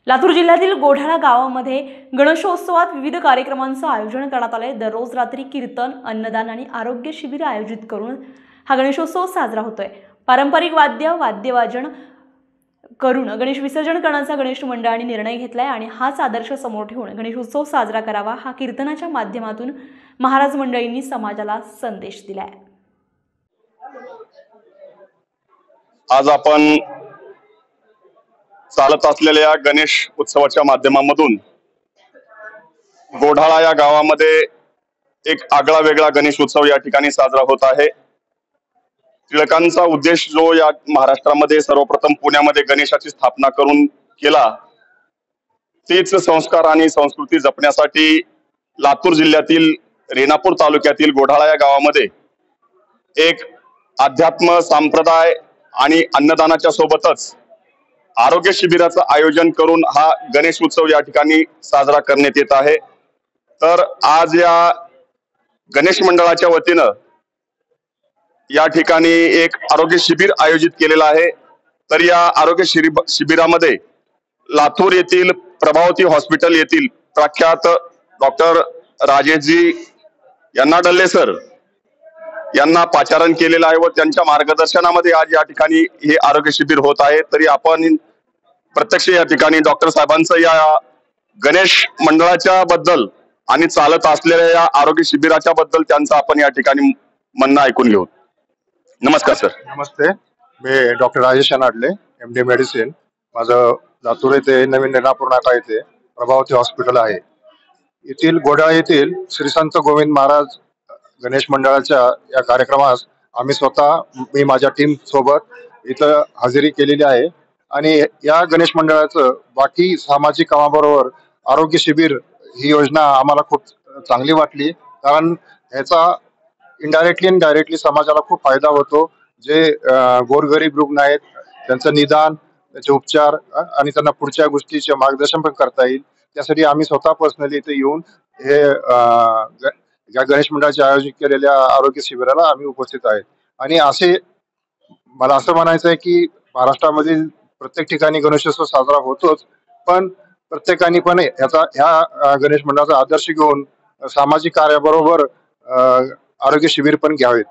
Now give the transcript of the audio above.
लातूर जिल्ह्यातील गोढाळा गावामध्ये गणेशोत्सवात विविध कार्यक्रमांचं आयोजन करण्यात आले। दररोज रात्री कीर्तन, अन्नदान आणि आरोग्य शिबिर आयोजित करून हा गणेशोत्सव साजरा होतोय। पारंपरिक वाद्यवाजन करून गणेश विसर्जन करण्याचा गणेश मंडळाने निर्णय घेतलाय आणि हाच आदर्श समोर ठेवून गणेशोत्सव साजरा करावा हा कीर्तनाच्या माध्यमातून महाराज मंडळींनी समाजाला संदेश दिलाय। आज आपण चालत असलेल्या गणेश उत्सवाच्या माध्यमामधून गोढाळा या गावामध्ये एक आगळा वेगळा गणेश उत्सव या ठिकाणी साजरा होत आहे। टिळकांचा उद्देश जो या महाराष्ट्रामध्ये सर्वप्रथम पुण्यामध्ये गणेशाची स्थापना करून केला, तेच संस्कार आणि संस्कृती जपण्यासाठी लातूर जिल्ह्यातील रेणापूर तालुक्यातील गोढाळा या गावामध्ये एक अध्यात्म, संप्रदाय आणि अन्नदानाच्या सोबतच आरोग्य शिबिराचं आयोजन करून हा गणेश उत्सव या ठिकाणी साजरा करण्यात येत आहे। तर आज या गणेश मंडळाच्या वतीनं या ठिकाणी एक आरोग्य शिबिर आयोजित केलेलं आहे। तर या आरोग्य शिबिरामध्ये लातूर येथील प्रभावती हॉस्पिटल येथील प्रख्यात डॉक्टर राजेशजी यांना डल्ले सर यांना पाचारण केलेलं आहे व त्यांच्या मार्गदर्शनामध्ये आज या ठिकाणी हे आरोग्य शिबिर होत आहे। तरी आपण प्रत्यक्ष या ठिकाणी डॉक्टर साहेबांचं या गणेश मंडळाच्या बद्दल आणि चालत असलेल्या या आरोग्य शिबिराच्या बद्दल त्यांचं आपण या ठिकाणी म्हणणं ऐकून घेऊ। नमस्कार सर। नमस्ते, मी डॉक्टर राजेश अनाडले, MD मेडिसिन। माझं लातूर येथे नवीन रेणापूर नाका येथे प्रभावती हॉस्पिटल आहे। येथील गोढाळा येथील श्री संत गोविंद महाराज गणेश मंडळाच्या या कार्यक्रमास आम्ही स्वतः मी माझ्या टीम सोबत इथं हजेरी केलेली आहे आणि या गणेश मंडळाचं बाकी सामाजिक कामाबरोबर आरोग्य शिबिर ही योजना आम्हाला खूप चांगली वाटली, कारण ह्याचा इनडायरेक्टली आणि डायरेक्टली समाजाला खूप फायदा होतो। जे गोरगरीब रुग्ण आहेत त्यांचं निदान, त्याचे उपचार आणि त्यांना पुढच्या गोष्टीचे मार्गदर्शन पण करता येईल, त्यासाठी आम्ही स्वतः पर्सनली इथे येऊन हे या गणेश मंडळाचे आयोजित केलेल्या आरोग्य शिबिराला आम्ही उपस्थित आहेत। आणि असे मला असं म्हणायचं आहे की महाराष्ट्रामधील प्रत्येक ठिकाणी गणेशोत्सव साजरा होतोच, पण प्रत्येकाने पण ह्या गणेश मंडळाचा आदर्श घेऊन सामाजिक कार्याबरोबर आरोग्य शिबिर पण घ्यावेत।